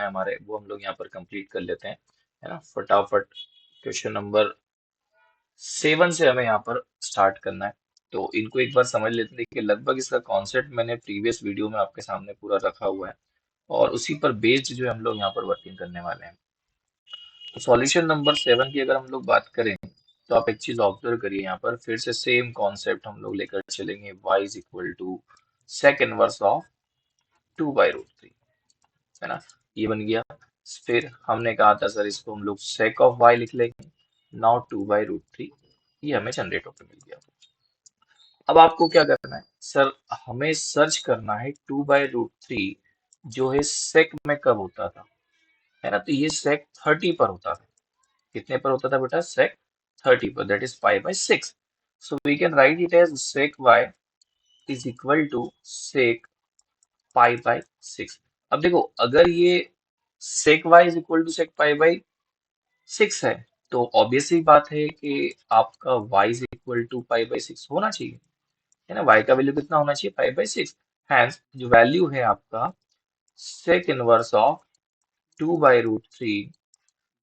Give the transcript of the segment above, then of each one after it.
है हमारे, वो हम लोग यहाँ पर कंप्लीट कर लेते हैं, है ना, फटाफट। क्वेश्चन नंबर 7 से हमें यहाँ पर स्टार्ट करना है। तो इनको एक बार समझ लेते हैं कि लगभग इसका कॉन्सेप्ट मैंने प्रीवियस वीडियो में आपके सामने पूरा रखा हुआ है, और उसी पर बेस्ड जो है हम लोग यहाँ पर वर्किंग करने वाले हैं। तो सॉल्यूशन नंबर 7 की अगर हम लोग बात करें, तो आप एक चीज ऑब्जर्व करिए, यहाँ पर फिर से सेम कॉन्सेप्ट हम लोग लेकर चलेंगे, y is equal to sec inverse of 2/√3, है ना, ये बन गया। फिर हमने कहा था सर इसको हम लोग सेक ऑफ y लिख लेंगे, नाउ 2/√3, ये हमें जनरेट होकर मिल गया। अब आपको क्या करना है सर, हमें सर्च करना है 2/√3 जो है सेक में कब होता था, है ना, तो ये सेक 30 पर होता था। कितने पर होता था बेटा, sec 30 पर, that is pi by 6. So we can write it as sec y is equal to sec pi by 6. अब देखो, अगर ये sec y is equal to sec pi by 6 है, तो ऑब्वियस सी बात है कि आपका y is equal to pi by 6 होना चाहिए, है ना, y का वैल्यू कितना होना चाहिए, pi by 6। हैंस जो वैल्यू है आपका sec inverse of 2/√3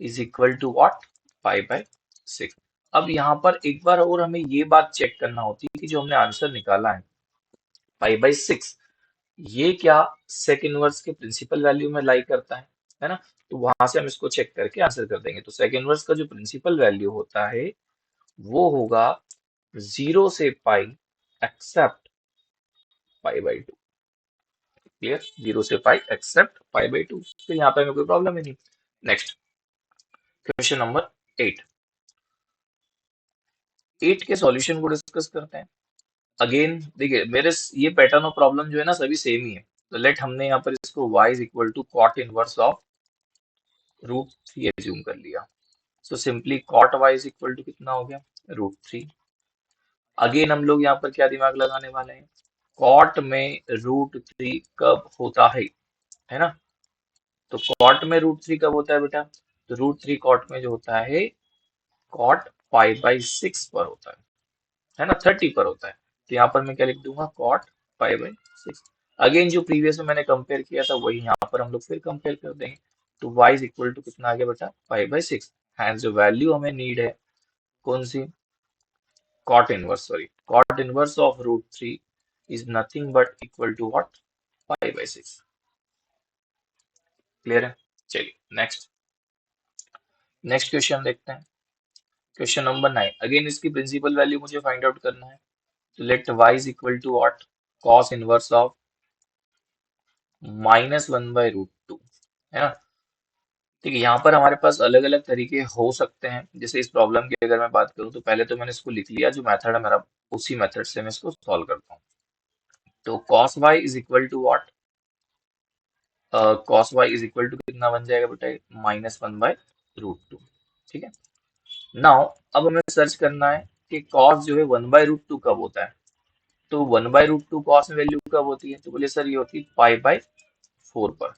is equal to what, pi by 6। अब यहाँ पर एक बार और हमें ये बात चेक करना होती है कि जो हमने आंसर निकाला है पाई बाय 6, ये क्या सेक इनवर्स के प्रिंसिपल वैल्यू में लाई करता है ना, तो वहां से हम इसको चेक करके आंसर कर देंगे। तो सेक इनवर्स का जो प्रिंसिपल वैल्यू होता है वो होगा 0 से पाई एक्सेप्ट पाई/2। क्लियर, 0 से पाई एक्सेप्ट पाई/2, तो यहाँ पे हमें कोई प्रॉब्लम ही नहीं। Next question number 8। 8 के सॉल्यूशन को डिस्कस करते हैं। अगेन देखिए, मेरे ये पैटर्न ऑफ प्रॉब्लम जो है ना सभी सेम ही है। तो लेट हमने यहाँ पर इसको y is equal to cot inverse of √3 assume कर लिया। So simply cot y is equal to कितना हो गया, √3। अगेन हम लोग यहाँ पर क्या दिमाग लगाने वाले हैं, कॉट में √3 कब होता है ना, तो कॉट में √3 कब होता है बेटा, तो √3 कॉट में जो होता है कॉट pi/6 पर होता है ना, 30 पर होता है। तो यहाँ पर मैं क्या लिख दूंगा, कॉट pi/6। अगेन जो प्रीवियस में मैंने कंपेयर किया था वही यहाँ पर हम लोग फिर कंपेयर कर देंगे। तो y इज इक्वल टू कितना आ गया बेटा, pi/6। एंड जो वैल्यू हमें नीड है कौन सी, cot inverse of √3 is nothing but equal to what, pi/6। Clear है, चलिए नेक्स्ट। नेक्स्ट क्वेश्चन देखते हैं, क्वेश्चन नंबर 9। अगेन इसकी प्रिंसिपल वैल्यू मुझे फाइंड आउट करना है। तो let y is equal to what, cos inverse of -1/√2, है ना। ठीक है, यहाँ पर हमारे पास अलग अलग तरीके हो सकते हैं। जैसे इस प्रॉब्लम की अगर मैं बात करूँ तो पहले तो मैंने इसको लिख लिया, जो मेथड है मेरा उसी मेथड से मैं इसको सॉल्व करता हूँ। तो cos y is equal to what, cos y is equal to कितना बन जाएगा बेटा, -1/√2। ठीक है, नाउ अब हमें सर्च करना है कि cos जो है 1/√2 कब होता है। तो 1/√2 cos में वैल्यू कब होती है, तो बोले सर ये होती है pi/4 पर,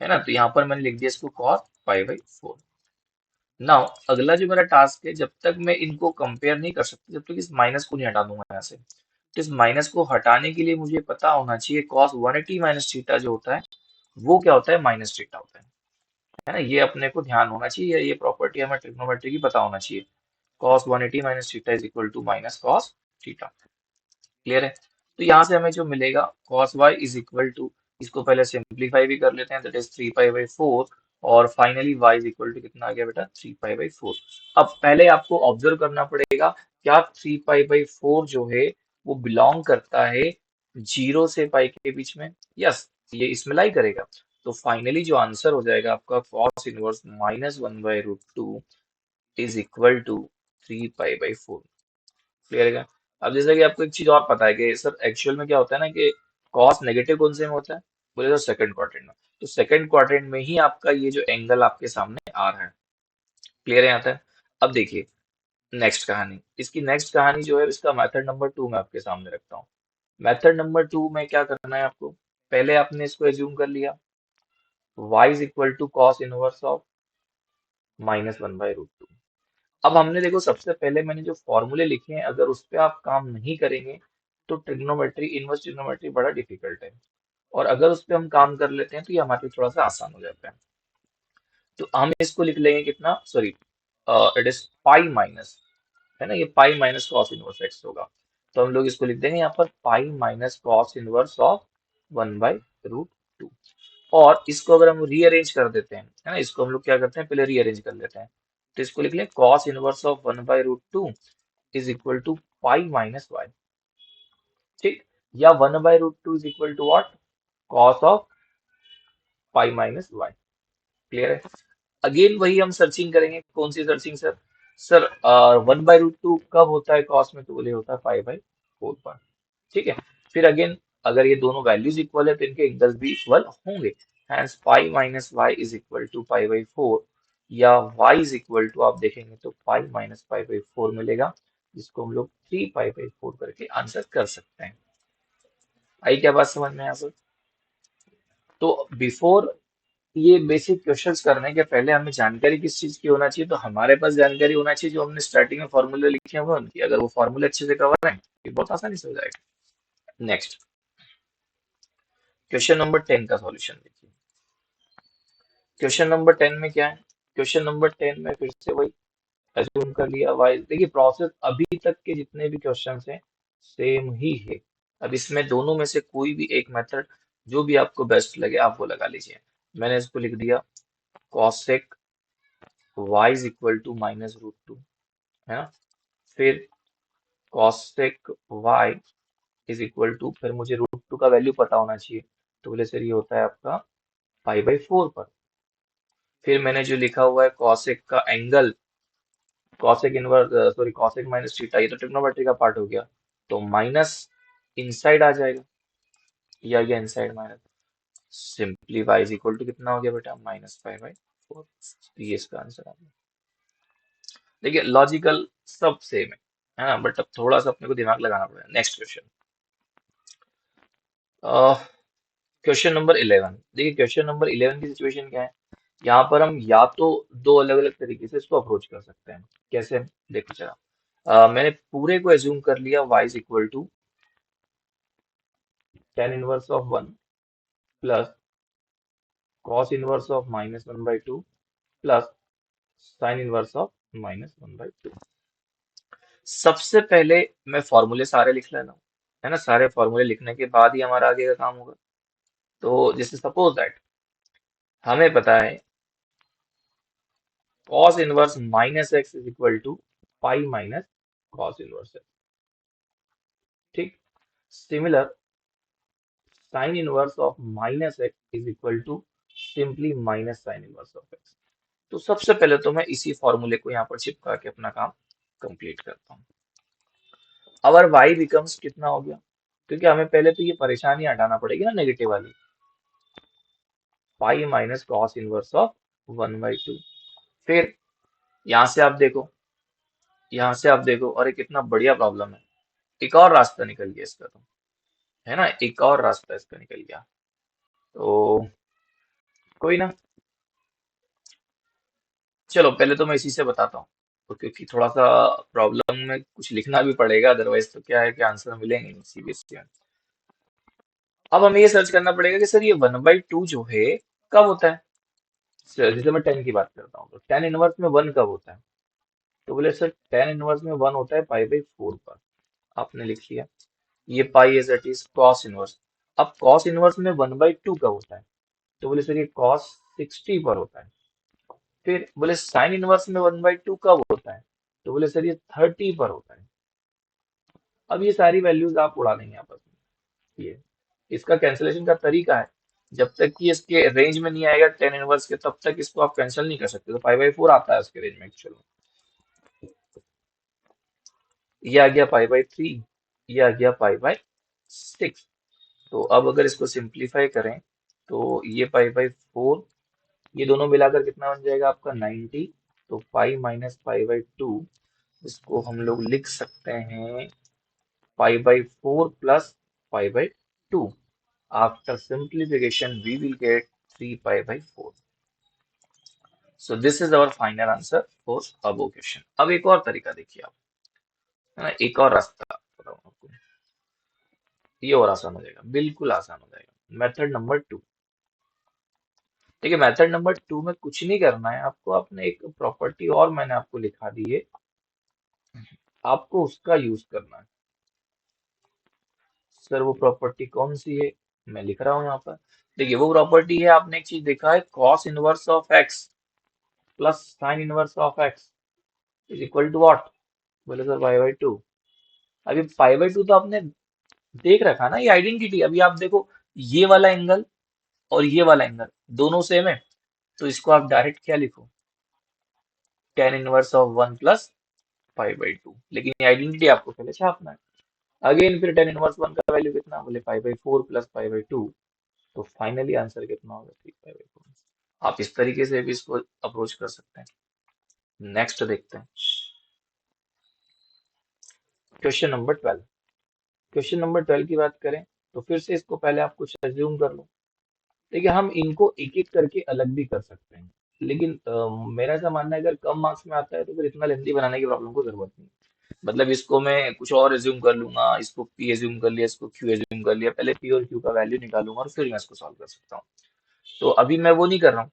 है ना। तो यहाँ पर मैंने लिख दिया इसको cos pi/4। नाउ अगला जो मेरा टास्क है, जब तक मैं इनको कंपेयर नहीं कर सकता, जब तक इस माइनस को नहीं हटा दूंगा यहाँ से। तो इस माइनस को हटाने के लिए मुझे पता होना चाहिए cos 180 माइनस थीटा जो होता है वो क्या होता है, माइनस थीटा होता है ना। ये अपने को ध्यान होना चाहिए, ये प्रॉपर्टी हमें ट्रिग्नोमेट्री की पता होना चाहिए। cos 180 minus theta is equal to minus cos theta. Clear है, तो यहाँ से हमें जो मिलेगा cos y is equal to, इसको पहले सिंप्लीफाई भी कर लेते हैं, दैट इज 3 pi/4, और finally y is equal to कितना आ गया बेटा, 3 pi/4। अब पहले आपको ऑब्जर्व करना पड़ेगा, क्या 3 pi/4 जो है वो बिलोंग करता है 0 से पाई के बीच में, यस, ये इसमें लाई करेगा। तो फाइनली जो आंसर हो जाएगा आपका cos inverse -1/√2 is equal to 3 pi/4। Clear है। अब जैसे कि आपको एक चीज और पता है कि सर एक्चुअल में क्या होता है ना, कि कॉस नेगेटिव कौन से में होता है, बोले तो सेकंड क्वाड्रेंट में। तो सेकंड क्वाड्रेंट में ही आपका ये जो एंगल आपके सामने आ रहा है। क्लियर है यहाँ तक। अब देखिए नेक्स्ट कहानी, इसकी नेक्स्ट कहानी जो है इसका मेथड नंबर 2 मैं आपके सामने रखता हूँ। मेथड नंबर 2 में क्या करना है आपको, पहले आपने इसको एज्यूम कर लिया y is equal to cos inverse of -1/√2। अब हमने देखो सबसे पहले मैंने जो फॉर्मूले लिखे हैं, अगर उस पे आप काम नहीं करेंगे तो ट्रिग्नोमेट्री, इनवर्स ट्रिग्नोमेट्री बड़ा डिफिकल्ट है। और अगर उस पर हम काम कर लेते हैं तो ये हमारे लिए थोड़ा सा आसान हो जाता है। तो हम इसको लिख लेंगे कितना, sorry, it is pi minus, है ना, ये pi minus cos inverse x होगा। तो हम लोग इसको लिख देंगे यहाँ पर pi minus cos inverse of 1/√2। और इसको अगर हम रीअरेंज कर देते हैं, है ना, इसको हम लोग क्या करते हैं, पहले रीअरेंज कर लेते हैं। तो इसको लिख लें cos inverse of 1/√2 is equal to pi minus y. ठीक, या 1/√2 is equal to what, cos of pi minus y. Clear है। अगेन वही हम सर्चिंग करेंगे, कौन सी सर्चिंग सर? सर 1/√2 कब होता है कॉस में, तो बोले होता है पाई बाई 4 पर। ठीक है। फिर अगेन अगर ये दोनों वैल्यूज इक्वल है तो इनके एंगल्स भी इक्वल होंगे। Hence pi minus y is equal to pi by 4, या y इज इक्वल टू, आप देखेंगे तो पाई माइनस पाई बाई 4 मिलेगा, जिसको हम लोग 3 पाई बाई 4 करके आंसर कर सकते हैं। आई क्या बात समझ में यहाँ पर? तो बिफोर ये बेसिक क्वेश्चंस करने के पहले हमें जानकारी किस चीज की होना चाहिए, तो हमारे पास जानकारी होना चाहिए जो हमने स्टार्टिंग में फॉर्मूले लिखे हुए हैं उनकी। अगर वो फॉर्मूले अच्छे से कवर है ये बहुत आसानी से हो जाएगा। नेक्स्ट, क्वेश्चन नंबर 10 का सॉल्यूशन देखिए। क्वेश्चन नंबर 10 में क्या है? क्वेश्चन नंबर 10 में फिर से वही अज्यूम कर लिया वाई। देखिए प्रोसेस अभी तक के जितने भी क्वेश्चन हैं सेम ही है। अब इसमें दोनों में से कोई भी एक मेथड जो भी आपको बेस्ट लगे आप वो लगा लीजिए। मैंने इसको लिख दिया cosec y is equal to -√2, है ना। फिर cosec y is equal to, फिर मुझे √2 का वैल्यू पता होना चाहिए, तो बोले सर ये होता है आपका पाई बाई 4 पर। फिर मैंने जो लिखा हुआ है cosec का angle, cosec inverse, sorry cosec minus theta, ये तो ट्रिग्नोमेट्री का पार्ट हो गया, तो माइनस इनसाइड आ जाएगा, ये आ गया inside minus. Simply y is equal to कितना हो गया बेटा, -पाई बाई 4। ये इसका आंसर आ गया। देखिए लॉजिकल सब सेम है ना, बट अब थोड़ा सा अपने को दिमाग लगाना पड़ेगा। Next question, question number 11। देखिए क्वेश्चन नंबर 11 की सिचुएशन क्या है, यहाँ पर हम या तो दो अलग अलग तरीके से इसको अप्रोच कर सकते हैं। कैसे, देखो जरा, मैंने पूरे को एज्यूम कर लिया y is equal to tan inverse of 1 plus cos inverse of -1/2 plus sin inverse of -1/2। सबसे पहले मैं फॉर्मूले सारे लिख लेना, है ना, सारे फॉर्मूले लिखने के बाद ही हमारा आगे का काम होगा। तो जैसे सपोज दैट हमें पता है cos inverse -x is equal to pi minus cos inverse x। ठीक, similar sin inverse of -x is equal to simply minus sin inverse of x। तो सबसे पहले तो मैं इसी फॉर्मूले को यहाँ पर चिपका के अपना काम कंप्लीट करता हूँ। अवर y बिकम्स कितना हो गया, क्योंकि हमें पहले तो ये परेशानी हटाना पड़ेगी ना नेगेटिव वाली, pi minus cos inverse of 1/2। फिर यहाँ से आप देखो, यहाँ से आप देखो, और ये कितना बढ़िया प्रॉब्लम है, एक और रास्ता निकल गया इसका तो, है ना, एक और रास्ता इसका निकल गया। तो कोई ना, चलो पहले तो मैं इसी से बताता हूँ, तो क्योंकि थोड़ा सा प्रॉब्लम में कुछ लिखना भी पड़ेगा, अदरवाइज तो क्या है कि आंसर मिलेंगे नहीं सीबीएसई में। अब हमें ये सर्च करना पड़ेगा कि सर ये 1/2 जो है कब होता है। जैसे मैं 10 की बात करता हूँ तो tan इनवर्स में 1 कब होता है, तो बोले सर tan इनवर्स में 1 होता है पाई बाई 4 पर। आपने लिख लिया, ये pi as it is cos inverse. अब कॉस इनवर्स में 1/2 कब होता है, तो बोले सर ये कॉस 60 पर होता है। फिर बोले साइन इनवर्स में 1/2 कब होता है, तो बोले सर ये 30 पर होता है। अब ये सारी वैल्यूज आप उड़ा देंगे आपस में। ये इसका कैंसिलेशन का तरीका है, जब तक कि इसके रेंज में नहीं आएगा टेन इनवर्स के तब तक इसको आप कैंसिल नहीं कर सकते। तो 5/4 आता है उसके रेंज में एक्चुअल में। ये आ गया पाई बाई 3, ये आ गया पाई बाई 6। तो अब अगर इसको सिंप्लीफाई करें तो ये पाई बाई 4, ये दोनों मिलाकर कितना बन जाएगा आपका 90। तो पाई माइनस पाई बाई 2, इसको हम लोग लिख सकते हैं pi by 4 plus pi by 2। After simplification we will get 3 pi by 4। So this is our final answer for above question. अब एक और तरीका देखिए आप, है ना, एक और रास्ता बताऊं आपको, ये और आसान हो जाएगा, बिल्कुल आसान हो जाएगा। Method number 2। देखिए मेथड नंबर 2 में कुछ नहीं करना है आपको, आपने एक प्रॉपर्टी और मैंने आपको लिखा दी है, आपको उसका यूज करना है। सर वो प्रॉपर्टी कौन सी है, मैं लिख रहा हूँ यहाँ पर। देखिए वो प्रॉपर्टी है, आपने एक चीज देखा है, cos inverse of x plus sine inverse of x is equal to what, बोले सर पाई बाई टू। अभी पाई बाई टू तो आपने देख रखा ना, ये आइडेंटिटी। अभी आप देखो, ये वाला एंगल और ये वाला एंगल दोनों सेम है, तो इसको आप डायरेक्ट क्या लिखो, tan inverse of one plus pi by to. लेकिन ये आइडेंटिटी आपको पहले छापना है। अगेन फिर टेन इनवर्स वन का वैल्यू कितना, बोले pi by four plus pi by to. तो फाइनली आंसर कितना होगा, थ्री पाई बाई फोर। आप इस तरीके से भी इसको अप्रोच कर सकते हैं। नेक्स्ट देखते हैं क्वेश्चन नंबर 12। क्वेश्चन नंबर 12 की बात करें तो फिर से इसको पहले आप कुछ एज्यूम कर लो। देखिए हम इनको एक एक करके अलग भी कर सकते हैं, लेकिन मेरा ऐसा मानना है अगर कम मार्क्स में आता है तो फिर इतना लेंथी बनाने की प्रॉब्लम को जरूरत नहीं। मतलब इसको मैं कुछ और एज्यूम कर लूंगा, इसको पी एज्यूम कर लिया, इसको क्यू एज्यूम कर लिया, पहले पी और क्यू का वैल्यू निकालूंगा और फिर मैं इसको सॉल्व कर सकता हूँ। तो अभी मैं वो नहीं कर रहा हूँ।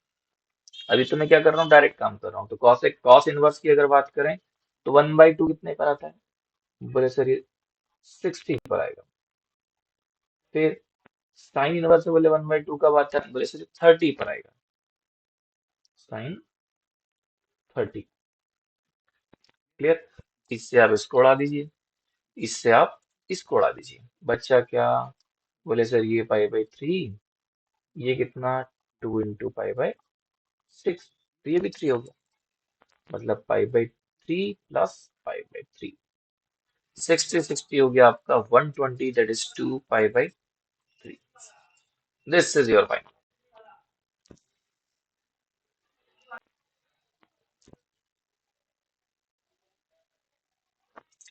अभी तो मैं क्या कर रहा हूँ, डायरेक्ट काम कर रहा हूँ। तो कॉस इनवर्स की अगर बात करें तो वन बाई टू कितने पर आता है, बोले सर ये 60 पर आएगा। फिर साइन इनवर्स से बोले वन बाई टू कब आता है, बोले सर 30 पर आएगा, साइन 30। क्लियर। इससे आप इसको उड़ा दीजिए, इससे आप इसको उड़ा दीजिए, बच्चा क्या, बोले सर ये पाई बाई थ्री, ये कितना, two into pi by six, तो ये भी थ्री हो गया, मतलब pi by three plus pi by three. Sixty sixty हो गया आपका 120, that is two pi by three. This is your final.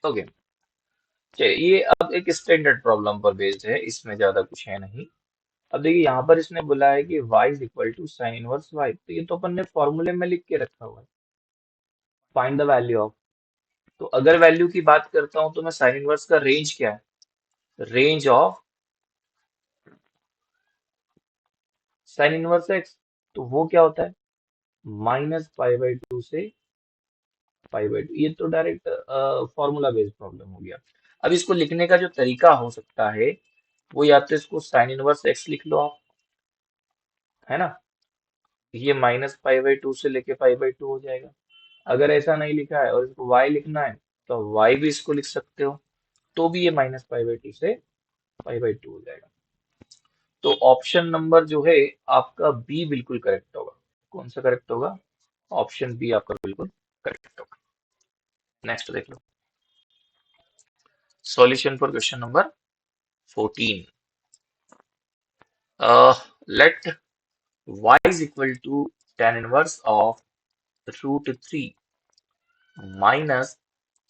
Okay, चलिए ये अब एक स्टैंडर्ड प्रॉब्लम पर बेस्ड है, इसमें ज्यादा कुछ है नहीं। अब देखिए यहाँ पर इसने बोला है कि y is equal to sine inverse y, तो ये तो अपन ने फॉर्मूले में लिख के रखा हुआ है, फाइंड द वैल्यू ऑफ। तो अगर वैल्यू की बात करता हूं तो मैं साइन इनवर्स का रेंज क्या है, range of sine inverse x, तो वो क्या होता है, माइनस पाई बाई टू से पाई बाई टू। ये तो डायरेक्ट फॉर्मूला बेस्ड प्रॉब्लम हो गया। अब इसको लिखने का जो तरीका हो सकता है वो, या तो इसको साइन इनवर्स एक्स लिख लो आप, है ना, ये माइनस पाई बाई टू से लेके पाई बाई टू हो जाएगा। अगर ऐसा नहीं लिखा है और इसको y लिखना है तो y भी इसको लिख सकते हो, तो भी ये माइनस पाई बाई टू से पाई बाई टू हो जाएगा। तो ऑप्शन नंबर जो है आपका बी बिल्कुल करेक्ट होगा। कौन सा करेक्ट होगा, ऑप्शन बी आपका बिल्कुल करेक्ट होगा। नेक्स्ट देख लो, solution for question number 14। Let y is equal to tan inverse of root 3 minus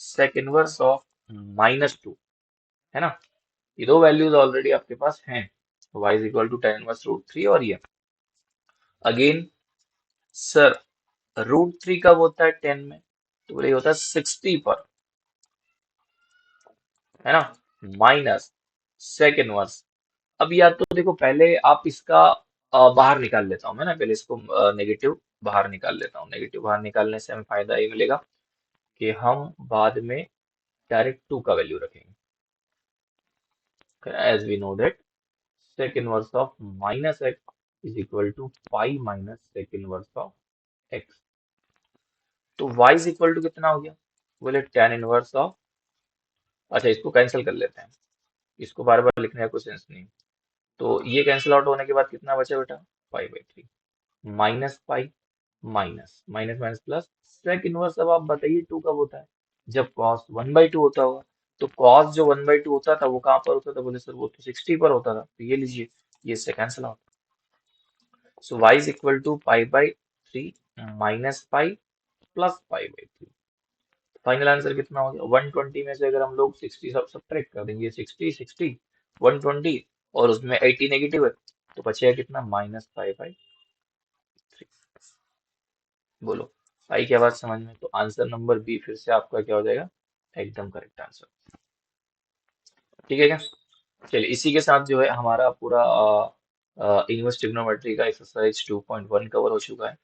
sec inverse of minus two, है ना। ये दो वैल्यूज ऑलरेडी आपके पास हैं, y is equal to tan inverse root three और ये। अगेन सर रूट थ्री कब होता है 10 में, तो बोले ये होता है 60 पर, है ना, माइनस sec इनवर्स। अब या तो देखो पहले आप इसका बाहर निकाल लेता हूं मैं ना, पहले इसको नेगेटिव बाहर निकाल लेता हूँ। नेगेटिव बाहर निकालने से हमें फायदा ये मिलेगा कि हम बाद में डायरेक्ट टू का वैल्यू रखेंगे, as we know that sec inverse of minus x is equal to pi minus sec inverse of x. तो y इज इक्वल टू कितना हो गया, बोले tan इनवर्स ऑफ, अच्छा इसको कैंसिल कर लेते हैं, इसको बार बार लिखने का कोई सेंस नहीं। तो ये कैंसिल आउट होने के बाद कितना बचा बेटा, pi by three, minus pi minus minus minus plus sec inverse. अब आप बताइए टू कब होता है, जब कॉस वन बाई टू होता होगा। तो कॉस जो वन बाई टू होता था वो कहाँ पर होता था, बोले सर वो तो 60 पर होता था, तो ये लीजिए, ये से cancel out. So y is equal to pi by three minus pi plus pi by three. Final answer कितना हो गया, 120 में से अगर हम लोग 60 सब सब्ट्रैक्ट कर देंगे, 60 60 120 और उसमें 80 नेगेटिव है, तो बचेगा कितना, माइनस पाई बाई थ्री। बोलो आई क्या बात समझ में, तो आंसर नंबर बी फिर से आपका क्या हो जाएगा, एकदम करेक्ट आंसर। ठीक है क्या, चलिए इसी के साथ जो है हमारा पूरा इनवर्स ट्रिग्नोमेट्री का एक्सरसाइज 2.1 कवर हो चुका है।